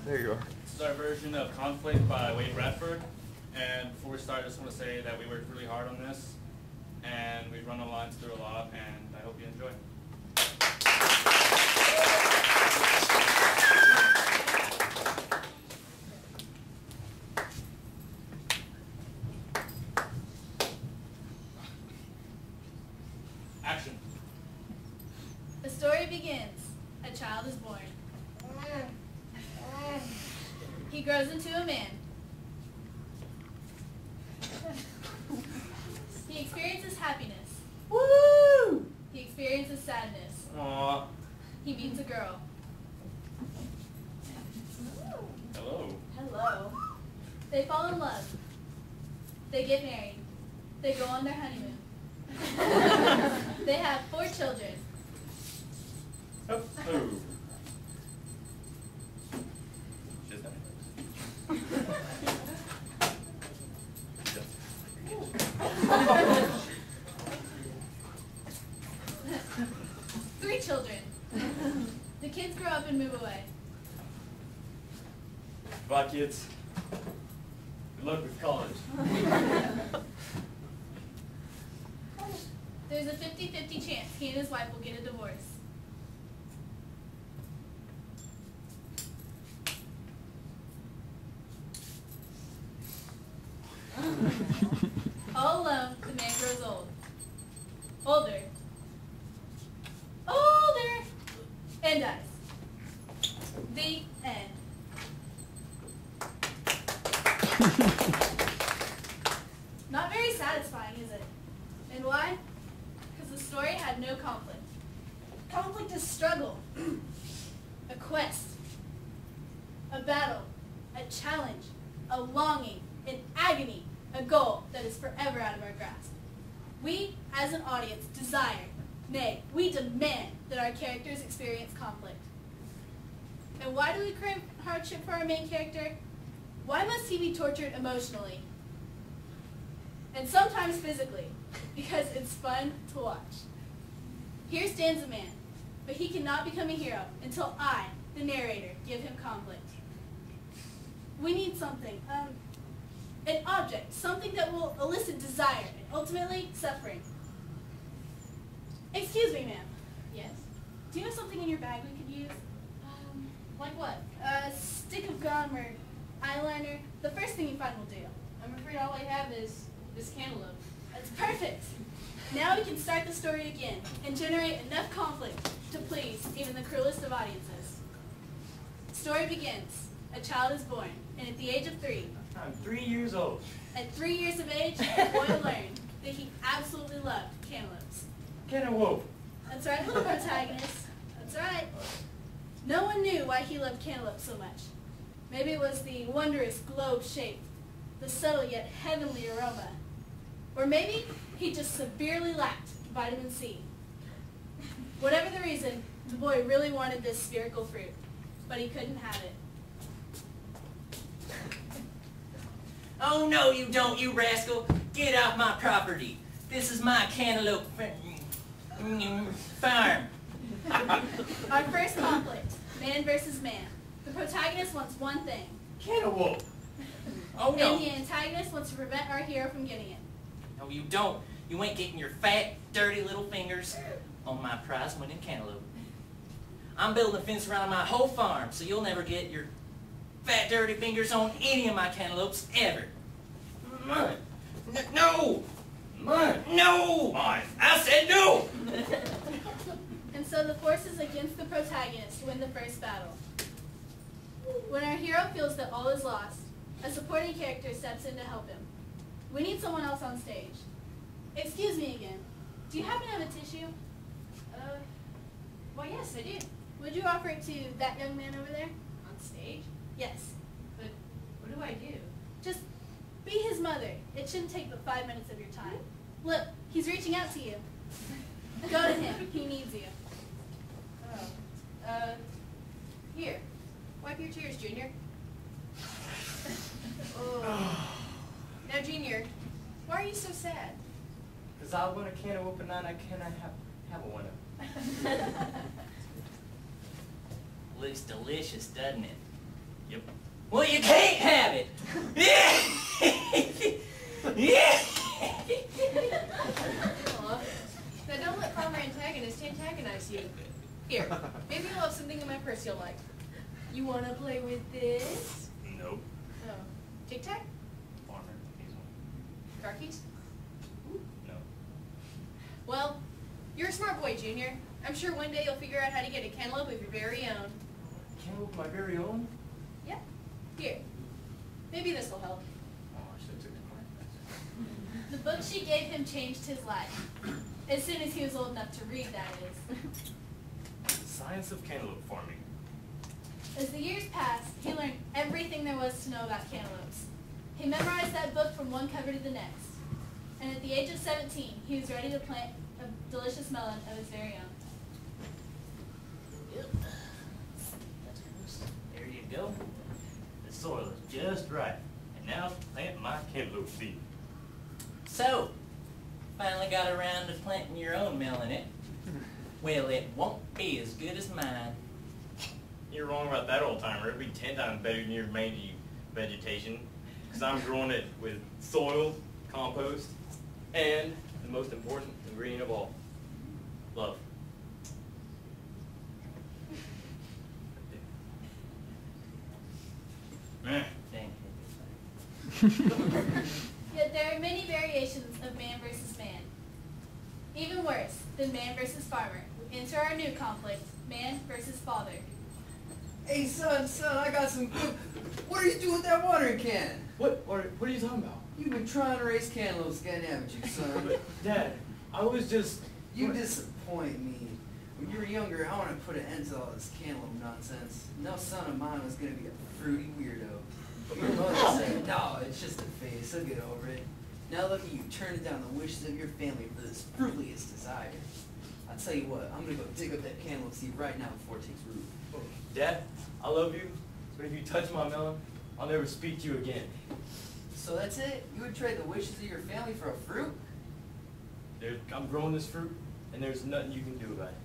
There you are. This is our version of Conflict by Wade Bradford. And before we start, I just want to say that we worked really hard on this. And we've run the lines through a lot, and I hope you enjoy. Action. The story begins. A child is born. He grows into a man. He experiences happiness. Woo! He experiences sadness. Aww. He meets a girl. Hello. Hello. They fall in love. They get married. They go on their honeymoon. They have 4 children. Oh. Just that. 3 children. The kids grow up and move away. Bye, kids. Good luck with college. There's a 50-50 chance he and his wife will get a divorce. All alone, the man grows old. Older. Older! And dies. The end. Not very satisfying, is it? And why? Because the story had no conflict. Conflict is struggle, a quest, a battle, a challenge, a longing, an agony, a goal that is forever out of our grasp. We, as an audience, desire, nay, we demand that our characters experience conflict. And why do we crave hardship for our main character? Why must he be tortured emotionally? And sometimes physically, because it's fun to watch. Here stands a man, but he cannot become a hero until I, the narrator, give him conflict. We need something, an object, something that will elicit desire and ultimately suffering. Excuse me, ma'am. Yes? Do you have something in your bag we could use? Like what? A stick of gum or eyeliner. The first thing you find will do. I'm afraid all I have is this cantaloupe. That's perfect. Now we can start the story again and generate enough conflict to please even the cruelest of audiences. Story begins. A child is born, and at the age of 3, I'm 3 years old. at 3 years of age, the boy learned that he absolutely loved cantaloupes. Cantaloupe. That's right, little protagonist. That's right. No one knew why he loved cantaloupe so much. Maybe it was the wondrous globe shape, the subtle yet heavenly aroma. Or maybe he just severely lacked vitamin C. Whatever the reason, the boy really wanted this spherical fruit, but he couldn't have it. Oh, no, you don't, you rascal. Get off my property. This is my cantaloupe farm. Our first conflict, man versus man. The protagonist wants one thing, Cantaloupe. Oh, no. and the antagonist wants to prevent our hero from getting it. No, you don't. You ain't getting your fat, dirty little fingers on my prize-winning cantaloupe. I'm building a fence around my whole farm, so you'll never get your fat, dirty fingers on any of my cantaloupes ever. No! No! I said no! And so the forces against the protagonist win the first battle. When our hero feels that all is lost, a supporting character steps in to help him. We need someone else on stage. Excuse me again. Do you happen to have a tissue? Well, yes, I do. Would you offer it to that young man over there? On stage? Yes. But what do I do? Just be his mother. It shouldn't take but 5 minutes of your time. Look, he's reaching out to you. Go to him. He needs you. Oh. Here. Wipe your tears, Junior. Oh. Now, Junior, why are you so sad? Because I want a cantaloupe and I cannot have one. Looks delicious, doesn't it? Yep. Well, you can't have it. Yeah. Yeah. Aw. Now don't let former antagonists antagonize you. Here, maybe you'll have something in my purse you'll like. You want to play with this? Nope. Oh. Tic-tac? Farmer, he's one. Car keys? No. Well, you're a smart boy, Junior. I'm sure one day you'll figure out how to get a cantaloupe of your very own. Cantaloupe my very own? Yeah. Here. Maybe this will help. Oh, I should have took the The book she gave him changed his life. As soon as he was old enough to read, that is. Science of cantaloupe farming. As the years passed, he learned everything there was to know about cantaloupes. He memorized that book from one cover to the next. And at the age of 17, he was ready to plant a delicious melon of his very own. Yep. That's gross. There you go. The soil is just right. And now plant my cantaloupe seed. So, finally got around to planting your own melon, eh? Well, it won't be as good as mine. You're wrong about that, old timer. It'd be 10 times better than your mangy vegetation. Because I'm growing it with soil, compost, and the most important ingredient of all, love. Eh. Dang. Yet there are many variations of man versus man. Even worse than man versus farmer. Enter our new conflict, man versus father. Hey, son, I got some good... What are you doing with that watering can? What are you talking about? You've been trying to raise cantaloupes again, haven't you, son? But, Dad, I was just... You disappoint me. When you were younger, I wanted to put an end to all this cantaloupe nonsense. No son of mine was going to be a fruity weirdo. But your mother said, no, it's just a phase, so get over it. Now look at you, turning down the wishes of your family for this fruitless desire. I'll tell you what, I'm going to go dig up that cantaloupe seed right now before it takes root. Dad, I love you, but if you touch my melon, I'll never speak to you again. So that's it? You would trade the wishes of your family for a fruit? I'm growing this fruit, and there's nothing you can do about it.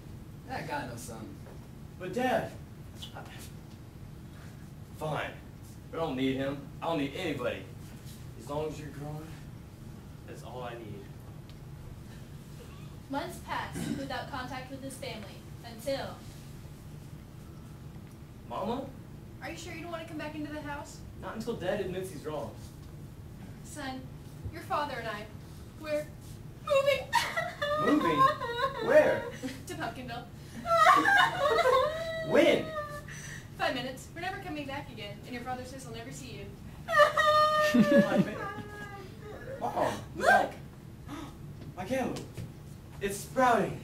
That got no son. But Dad, fine. But I don't need him. I don't need anybody. As long as you're growing, that's all I need. Months passed without contact with his family, until... Mama? Are you sure you don't want to come back into the house? Not until Dad admits he's wrong. Son, your father and I, we're moving. Moving? Where? To Pumpkinville. When? 5 minutes. We're never coming back again, and your father says he'll never see you. Mom, look! My cantaloupe. It's sprouting.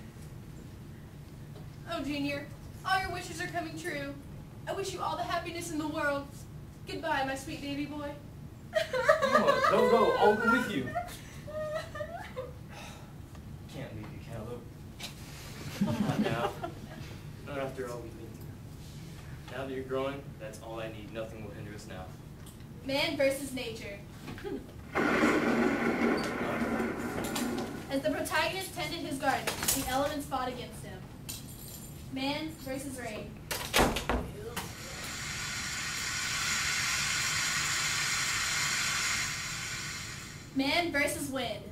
Oh, Junior, all your wishes are coming true. I wish you all the happiness in the world. Goodbye, my sweet baby boy. Mama, don't go. I'll go with you. Can't leave you, cantaloupe. Not now. Not after all we've been through. Now that you're growing, that's all I need. Nothing will hinder us now. Man versus nature. As the protagonist tended his garden, the elements fought against him. Man versus rain. Man versus wind.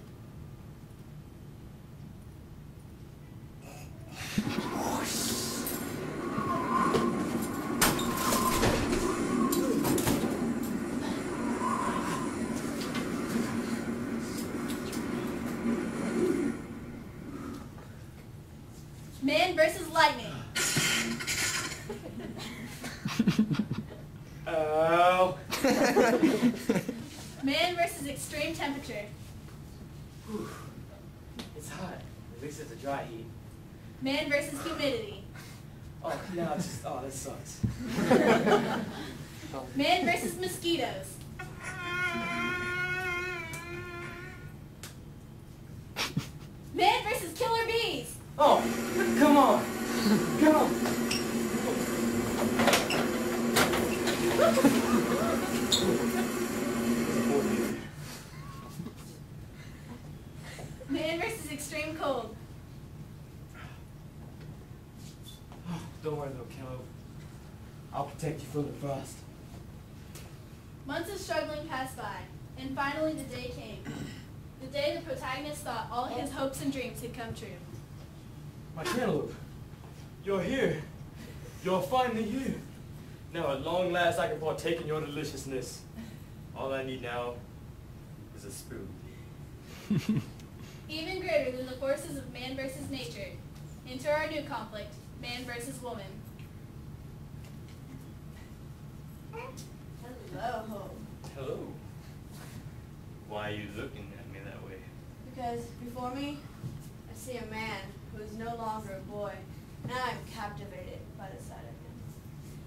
Man versus lightning. Oh. Man versus extreme temperature. Whew. It's hot. At least it's a dry heat. Man versus humidity. Oh, no, it's just, oh, that sucks. Man versus mosquitoes. Man versus killer bees. Oh, come on. Come on. Man versus extreme cold. Don't worry though, Caleb. I'll protect you from the frost. Months of struggling passed by, and finally the day came. The day the protagonist thought all his hopes and dreams had come true. My cantaloupe, you're here. You're finally here. Now at long last I can partake in your deliciousness. All I need now is a spoon. Even greater than the forces of man versus nature, enter our new conflict, man versus woman. Hello. Hello. Why are you looking at me that way? Because before me, I see a man who is no longer a boy, and I am captivated by the sight of him.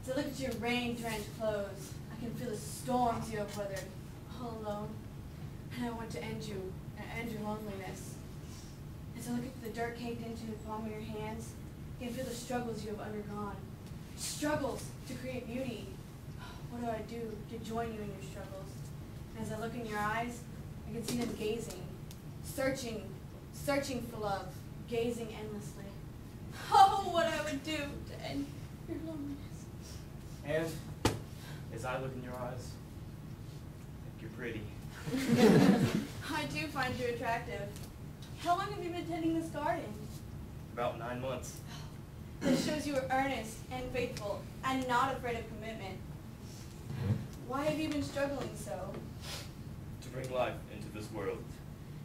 As I look at your rain-drenched clothes, I can feel the storms you have weathered all alone, and I want to end you and end your loneliness. As I look at the dirt caked into the palm of your hands, I can feel the struggles you have undergone. Struggles to create beauty. What do I do to join you in your struggles? And as I look in your eyes, I can see them gazing, searching for love, gazing endlessly. Oh, what I would do to end your loneliness. And as I look in your eyes, I think you're pretty. I do find you attractive. How long have you been tending this garden? About 9 months. This shows you are earnest and faithful and not afraid of commitment. Why have you been struggling so? To bring life into this world.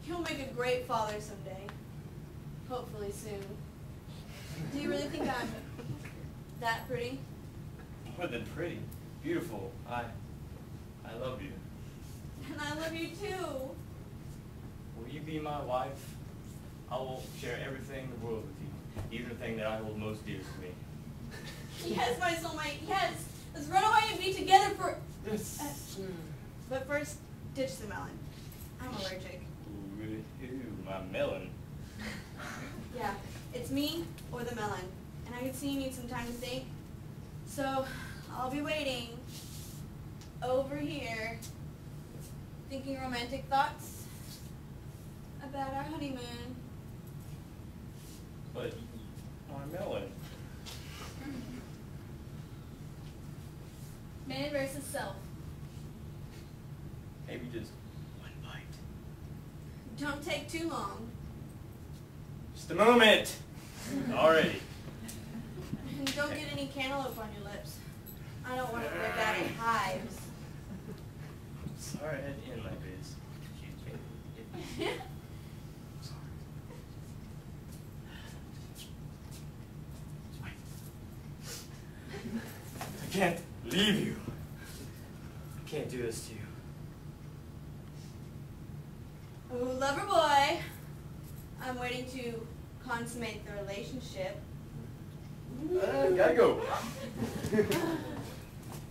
You'll make a great father someday. Hopefully soon. Do you really think I'm that pretty? More than pretty. Beautiful. I love you. And I love you too. Will you be my wife? I will share everything in the world with you, even the thing that I hold most dear to me. Yes, my soulmate, yes. Let's run away and be together for... Yes. But first, ditch the melon. I'm allergic. Ooh, my melon. Yeah, it's me or the melon. And I can see you need some time to think. So, I'll be waiting over here, thinking romantic thoughts about our honeymoon. But my melon. Man versus self. Maybe just one bite. Don't take too long. Just a moment. Already. And don't get any cantaloupe on your lips. I don't want to break out in hives. Sorry I had to end like this. Excuse me. I can't leave you. I can't do this to you. Oh, lover boy. I'm waiting to consummate the relationship. Gotta go.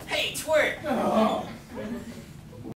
Hey, twerk! Oh.